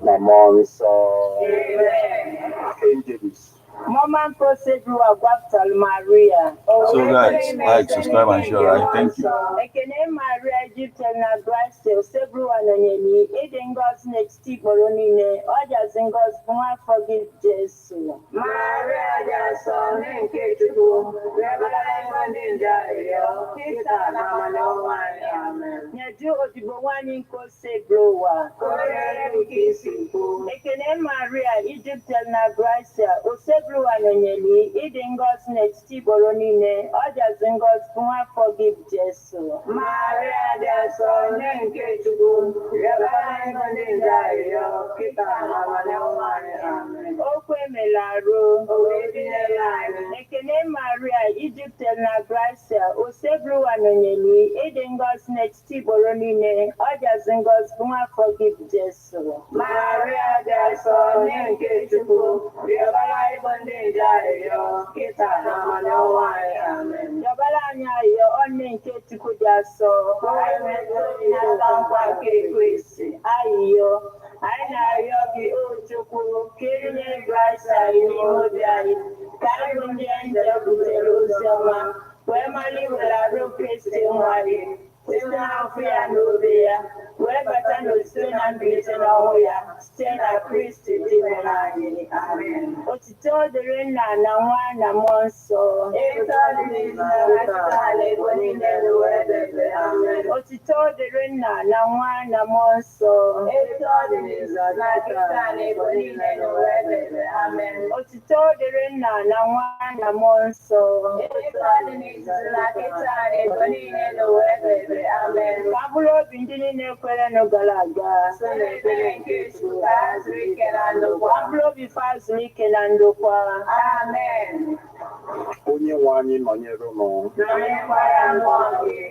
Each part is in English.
My mom's Davis. Mama posted through a Baptal Maria. So guys, like, subscribe and share, right? Thank you. Ekene Maria Egyptian na Grace, several and any Eden God's next tip or onine, or just in God's one forgive Jesus. Maria Jason, and Kate to go, Reverend India, Kita Namano, Amen. Yadu Odibowan in Kose Browa, Ekene Maria Egyptian na Grace, or several and any Eden God's next tip or onine, or just in God's one forgive Jesus. Maria Jason, and Kate to go, Reverend India, Kita Namano, Amen. Melaro, Ekene Maria, Egypt na Grace, O Sebru Anonymi, Eden God's next Tiboronine, Others in God's Buma forgive Jesus. Maria Jason, and Ketubu, Yabala Bondia, Kita Namano, Amen. Yabalanya, your own name Ketuku Jaso, I Ayo. I yogi uchuku kirine grasa imodai karunje nje kuteruzama wemali wala rupesti mwari sina afia nubia webata no sina mbite na hoya sina Kristi dimenani amen otito derena na wana monso etali na ratale bonine webebe amen otito derena na wana monso etali na kitale bonine webebe amen otito derena na wana monso etali na kitale bonine webebe amen kabulo bindini ne kwere no galaga sele belenke tu azrikelando kabulo bifazli kelando kwa amen onye nwanyị nọnyere ụlọ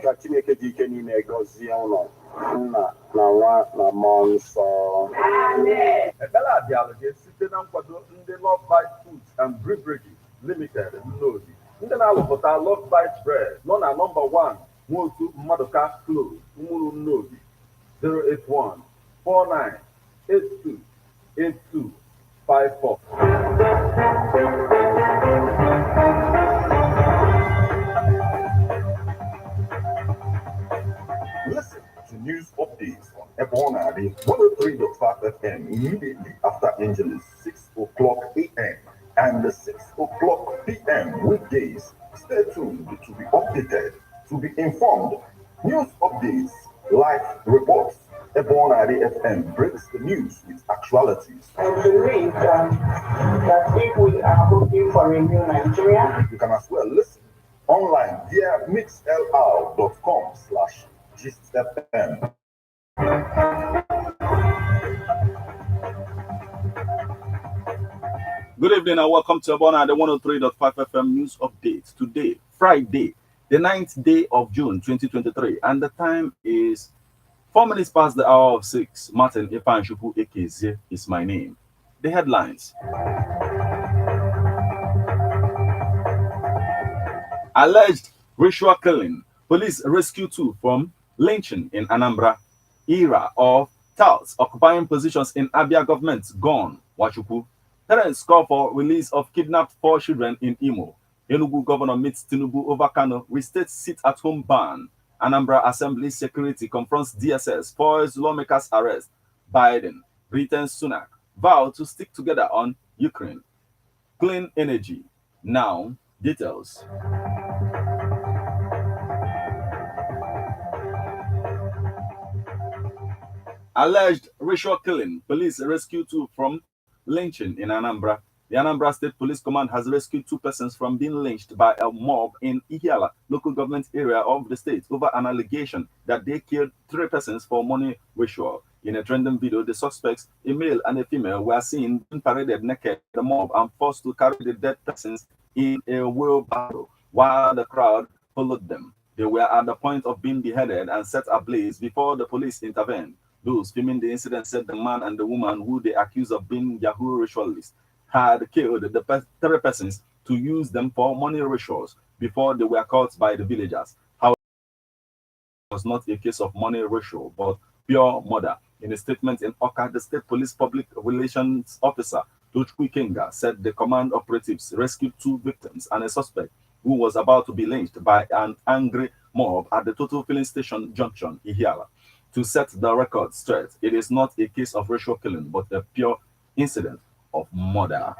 ka Chineke dị ike niile gọzie ụlọ nna na nwa na mmụọ nsọ. Ekpere a bịara gị site na nkwado ndị Love Bite Foods and Beverages Limited Nnobi, ndị na-alụpụta Love Bite Bread nọ na nọmba 1 Nwotu Mmaduka Close, Umuru Nnobi, 081 49 82 82 54. Listen to news updates on Ebonadi 103.5 FM immediately after Angeles 6 o'clock a.m. and 6 o'clock p.m. weekdays. Stay tuned to be updated, to be informed. News updates, live reports. Ebonadi FM breaks the news with actualities. I believe that if we are hoping for a new Nigeria, you can as well listen online via mixlr.com/GistFM. Good evening and welcome to Abona, the 103.5 FM news update. Today, Friday, the 9th day of June 2023, and the time is 4 minutes past the hour of 6. Martin Ipanshupu Ekeze is my name. The headlines. Alleged ritual killing. Police rescue 2 from lynching in Anambra. Era of touts occupying positions in Abia government gone. Wachuku. Parents call for release of kidnapped 4 children in Imo. Enugu governor meets Tinubu over Kano. Restate sit-at-home ban. Anambra Assembly security confronts DSS. Foils lawmakers arrest. Biden returns Sunak. Vow to stick together on Ukraine. Clean energy. Now, details. Alleged ritual killing. Police rescue 2 from lynching in Anambra. The Anambra State Police Command has rescued 2 persons from being lynched by a mob in Ihiala, local government area of the state, over an allegation that they killed 3 persons for money ritual. In a trending video, the suspects, a male and a female, were seen being paraded naked by the mob and forced to carry the dead persons in a wheelbarrow while the crowd followed them. They were at the point of being beheaded and set ablaze before the police intervened. Those filming the incident said the man and the woman who they accused of being Yahoo ritualists had killed the 3 persons to use them for money rituals before they were caught by the villagers. However, it was not a case of money ratio, but pure murder. In a statement in Oka, the state police public relations officer, Tochukwu Ikenga, said the command operatives rescued 2 victims and a suspect who was about to be lynched by an angry mob at the Total Filling Station Junction, Ihiala. To set the record straight, it is not a case of racial killing, but a pure incident of murder.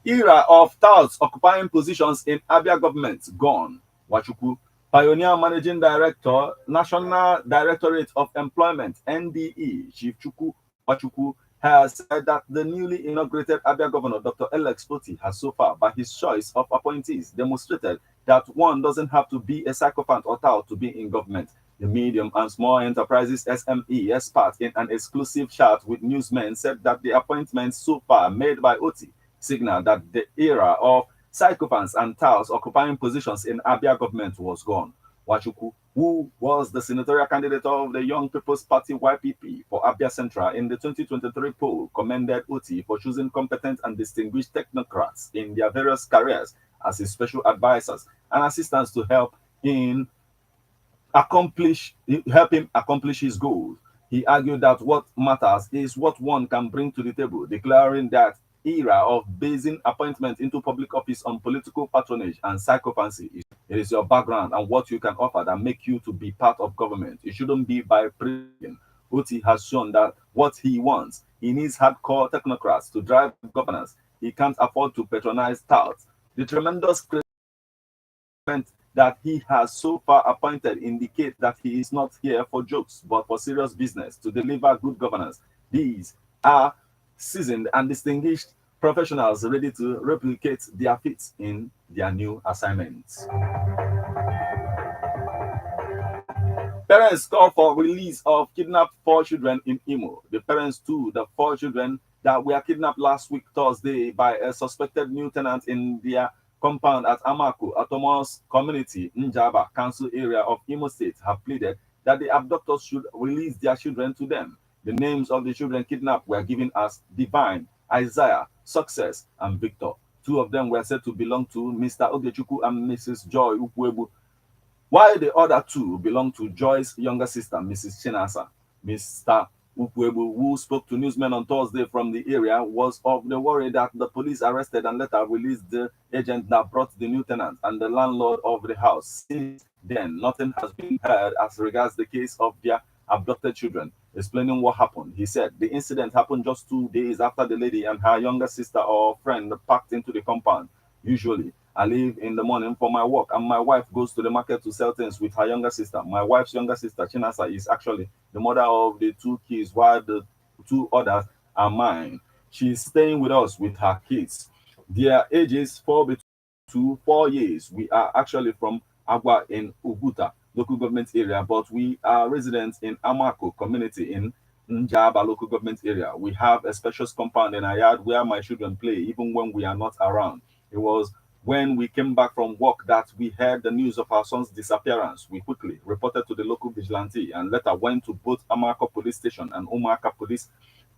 Era of touts occupying positions in Abia government gone. Wachukwu, Pioneer Managing Director, National Directorate of Employment, NDE, Chief Chukwu Wachukwu, has said that the newly inaugurated Abia Governor, Dr. Alex Oti, has so far, by his choice of appointees, demonstrated that one doesn't have to be a sycophant or tout to be in government. The Medium and Small Enterprises SME expert, in an exclusive chat with newsmen, said that the appointments so far made by Oti signal that the era of sycophants and touts occupying positions in Abia government was gone. Wachukwu, who was the senatorial candidate of the Young People's Party YPP for Abia Central in the 2023 poll, commended Oti for choosing competent and distinguished technocrats in their various careers as his special advisors and assistants to help him accomplish his goals. He argued that what matters is what one can bring to the table, declaring that era of basing appointment into public office on political patronage and sycophancy. It is your background and what you can offer that make you to be part of government. It shouldn't be by prison. Oti has shown that what he wants, he needs hardcore technocrats to drive governance. He can't afford to patronize touts. The tremendous that he has so far appointed indicate that he is not here for jokes, but for serious business to deliver good governance. These are seasoned and distinguished professionals ready to replicate their feats in their new assignments. Parents call for release of kidnapped 4 children in Imo. The parents to the 4 children that were kidnapped last week Thursday by a suspected new tenant in their compound at Amaku, Atomos community, Njaba Council area of Imo State, have pleaded that the abductors should release their children to them. The names of the children kidnapped were given as Divine, Isaiah, Success, and Victor. 2 of them were said to belong to Mr. Ogechukwu and Mrs. Joy Ukwebu, while the other 2 belong to Joy's younger sister, Mrs. Chinasa. Mr. Ukwebu, who spoke to newsmen on Thursday from the area, was of the worry that the police arrested and later released the agent that brought the new tenant and the landlord of the house. Since then, nothing has been heard as regards the case of their abducted children. Explaining what happened, he said the incident happened just 2 days after the lady and her younger sister or friend packed into the compound. Usually, I leave in the morning for my work and my wife goes to the market to sell things with her younger sister. My wife's younger sister, Chinasa, is actually the mother of the 2 kids, while the 2 others are mine. She's staying with us with her kids. Their ages fall between 4 years. We are actually from Agua in Uguta local government area, but we are residents in Amako community in Njaba local government area. We have a spacious compound in our yard where my children play, even when we are not around. It was when we came back from work that we heard the news of our son's disappearance. We quickly reported to the local vigilante and later went to both Amako police station and Umaka police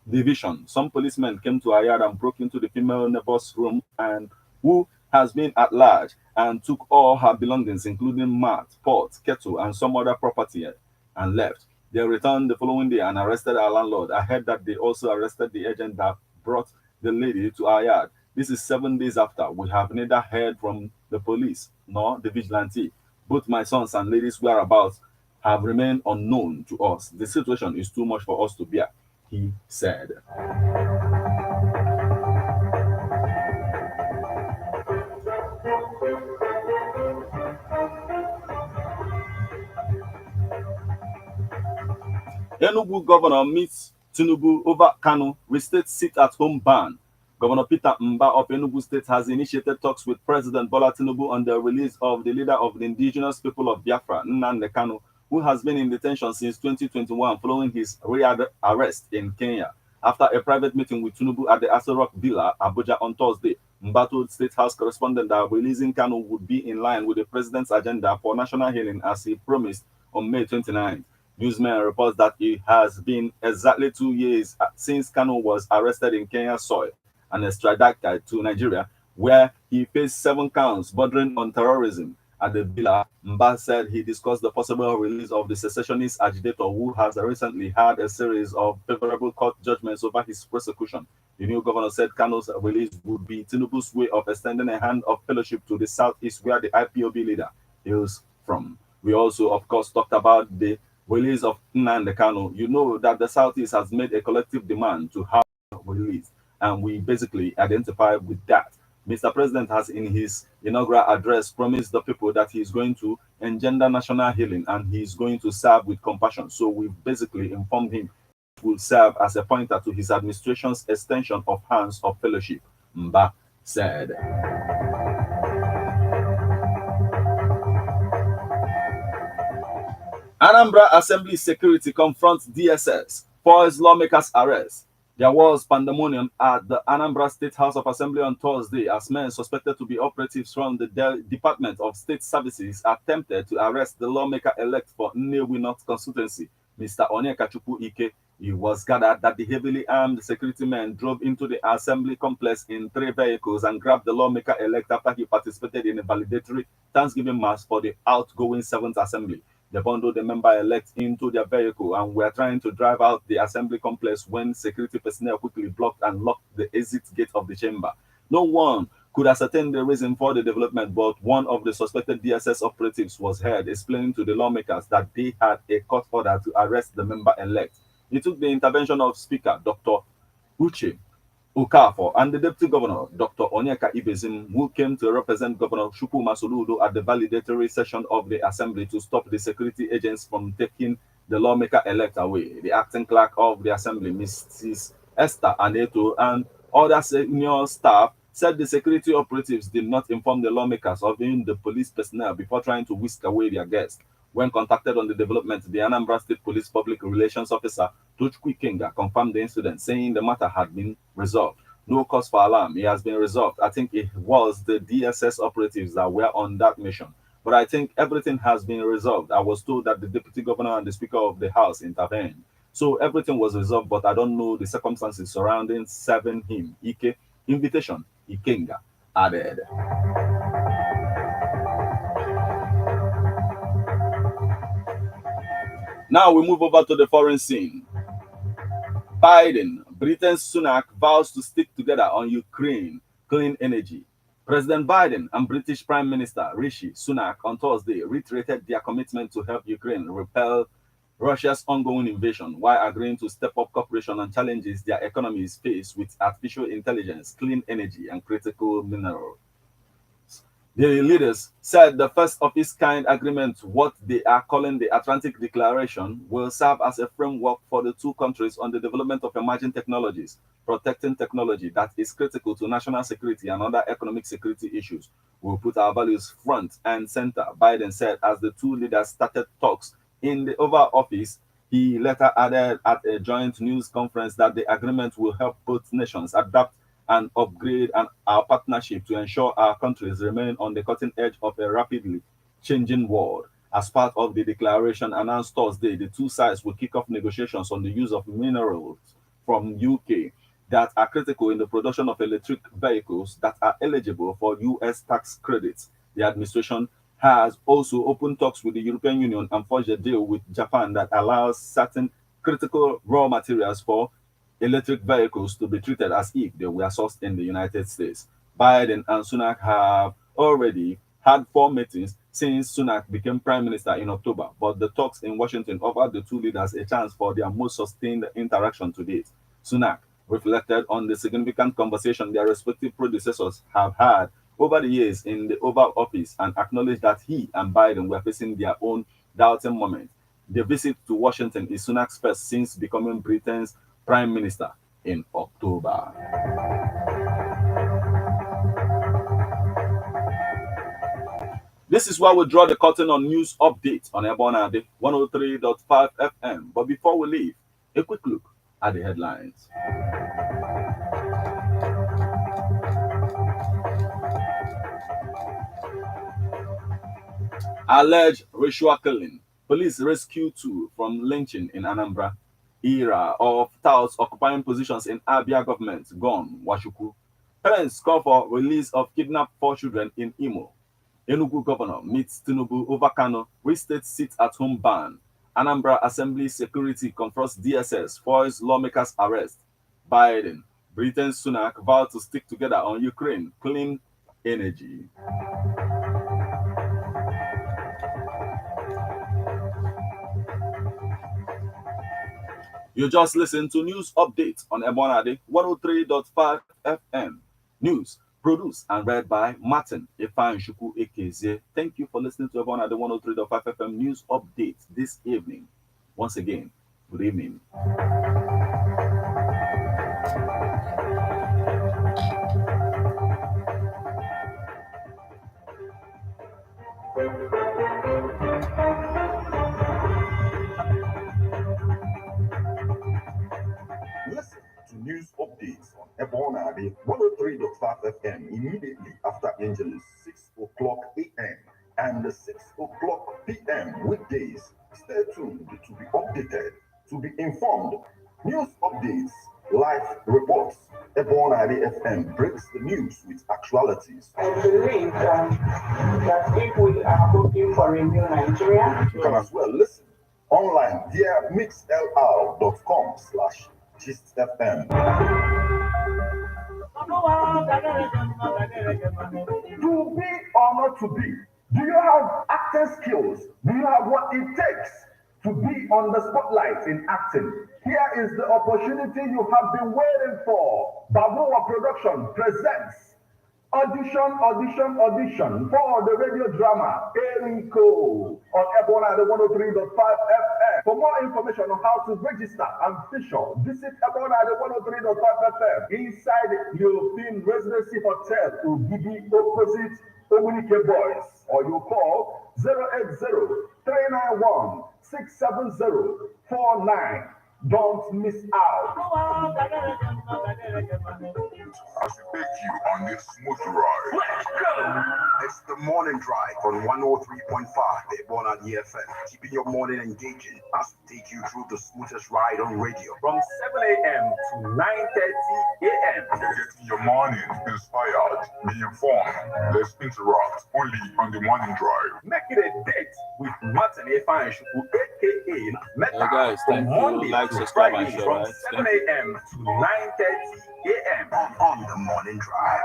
division. Some policemen came to our yard and broke into the female neighbor's room, and who has been at large, and took all her belongings, including mat, pot, kettle, and some other property, and left. They returned the following day and arrested our landlord. I heard that they also arrested the agent that brought the lady to our yard. This is 7 days after. We have neither heard from the police nor the vigilante. Both my sons and lady's whereabouts have remained unknown to us. The situation is too much for us to bear, he said. Enugu governor meets Tinubu over Kanu restate sit-at-home ban. Governor Peter Mba of Enugu State has initiated talks with President Bola Tinubu on the release of the leader of the indigenous people of Biafra, Nnamdi Kanu, who has been in detention since 2021 following his arrest in Kenya. After a private meeting with Tinubu at the Aso Rock Villa, Abuja on Thursday, Mba told State House correspondent that releasing Kanu would be in line with the president's agenda for national healing as he promised on May 29th. Newsmen reports that it has been exactly 2 years since Kanu was arrested in Kenya's soil and extradited to Nigeria, where he faced 7 counts bordering on terrorism. At the villa, Mba said he discussed the possible release of the secessionist agitator who has recently had a series of favorable court judgments over his prosecution. The new governor said Kano's release would be Tinubu's way of extending a hand of fellowship to the southeast where the IPOB leader hails from. We also, of course, talked about the release of Nnamdi Kanu. You know that the southeast has made a collective demand to have released, and we basically identify with that. Mr. President has, in his inaugural address, promised the people that he is going to engender national healing and he is going to serve with compassion. So we've basically informed him he will serve as a pointer to his administration's extension of hands of fellowship, Mba said. Anambra Assembly security confronts DSS for its lawmakers' arrest. There was pandemonium at the Anambra State House of Assembly on Thursday as men suspected to be operatives from the Department of State Services attempted to arrest the lawmaker-elect for Nnewi North constituency, Mr. Onyekachukwu Ike. It was gathered that the heavily armed security men drove into the assembly complex in 3 vehicles and grabbed the lawmaker-elect after he participated in a validatory Thanksgiving Mass for the outgoing 7th Assembly. They bundled the member-elect into their vehicle and were trying to drive out the assembly complex when security personnel quickly blocked and locked the exit gate of the chamber. No one could ascertain the reason for the development, but one of the suspected DSS operatives was heard explaining to the lawmakers that they had a court order to arrest the member-elect. It took the intervention of Speaker Dr. Uche Okafor and the Deputy Governor, Dr. Onyeka Ibezim, who came to represent Governor Chukwuma Soludo at the validatory session of the Assembly to stop the security agents from taking the lawmaker-elect away. The acting clerk of the Assembly, Mrs. Esther Aneto, and other senior staff said the security operatives did not inform the lawmakers of being the police personnel before trying to whisk away their guests. When contacted on the development, the Anambra State Police Public Relations Officer, Tochukwu Ikenga, confirmed the incident, saying the matter had been resolved. No cause for alarm. It has been resolved. I think it was the DSS operatives that were on that mission. But I think everything has been resolved. I was told that the Deputy Governor and the Speaker of the House intervened. So everything was resolved, but I don't know the circumstances surrounding serving him. Ike, invitation, Ikenga added. Now we move over to the foreign scene. Biden, Britain's Sunak vows to stick together on Ukraine clean energy. President Biden and British Prime Minister Rishi Sunak on Thursday reiterated their commitment to help Ukraine repel Russia's ongoing invasion while agreeing to step up cooperation on challenges their economies face with artificial intelligence, clean energy, and critical minerals. The leaders said the first of its kind agreement, what they are calling the Atlantic Declaration, will serve as a framework for the two countries on the development of emerging technologies, protecting technology that is critical to national security and other economic security issues. We'll put our values front and center, Biden said as the two leaders started talks in the Oval Office. He later added at a joint news conference that the agreement will help both nations adapt and upgrade our partnership to ensure our countries remain on the cutting edge of a rapidly changing world. As part of the declaration announced Thursday, the two sides will kick off negotiations on the use of minerals from UK that are critical in the production of electric vehicles that are eligible for US tax credits. The administration has also opened talks with the European Union and forged a deal with Japan that allows certain critical raw materials for electric vehicles to be treated as if they were sourced in the United States. Biden and Sunak have already had 4 meetings since Sunak became prime minister in October, but the talks in Washington offered the two leaders a chance for their most sustained interaction to date. Sunak reflected on the significant conversation their respective predecessors have had over the years in the Oval Office and acknowledged that he and Biden were facing their own doubting moment. The visit to Washington is Sunak's first since becoming Britain's Prime Minister in October. This is where we draw the curtain on news updates on Ebonade 103.5 FM. But before we leave, a quick look at the headlines. Alleged ritual killing. Police rescue 2 from lynching in Anambra. era of touts occupying positions in Abia government gone, Washuku. Parents call for release of kidnapped 4 children in Imo. Enugu governor meets Tinubu over Kano, restate sit-at-home ban. Anambra Assembly security confronts DSS, foils lawmakers' arrest. Biden, Britain Sunak vowed to stick together on Ukraine, clean energy. You just listened to news update on Ebonade 103.5 FM. News produced and read by Martin Ifeanyi Ekeze. Thank you for listening to Ebonade 103.5 FM news update this evening. Once again, good evening. Listen to news updates on Ebonade 103.5 FM immediately after Angelus 6 o'clock a.m. and 6 o'clock p.m. weekdays. Stay tuned to be updated, to be informed. News updates, live reports. Ebonade FM breaks the news with actualities. I believe that if we are looking for a new Nigeria, You can as well listen online via mixlr.com/GistFM. To be or not to be? Do you have acting skills? Do you have what it takes to be on the spotlight in acting? Here is the opportunity you have been waiting for. Babuwa Production presents audition for the radio drama Eriko on Ebonade 103.5 FM. For more information on how to register and feature, visit Ebonade 103.5 FM inside European Residency Hotel Ugidi opposite Omunike Boys, or you call 080-391-67049. Don't miss out. As we take you on this smooth ride. Let's go! It's the morning drive on 103.5 Ebonade FM, keeping your morning engaging as we take you through the smoothest ride on radio. From 7 a.m. to 9:30 a.m. Getting your morning inspired, be informed. Let's interact only on the morning drive. Make it a date with Martin Ifeanyi, aka Meta. Hey guys, from thank you. Monday Like, to subscribe, and Friday share, from right? 7 a.m. to 9:30 a.m. On the morning drive.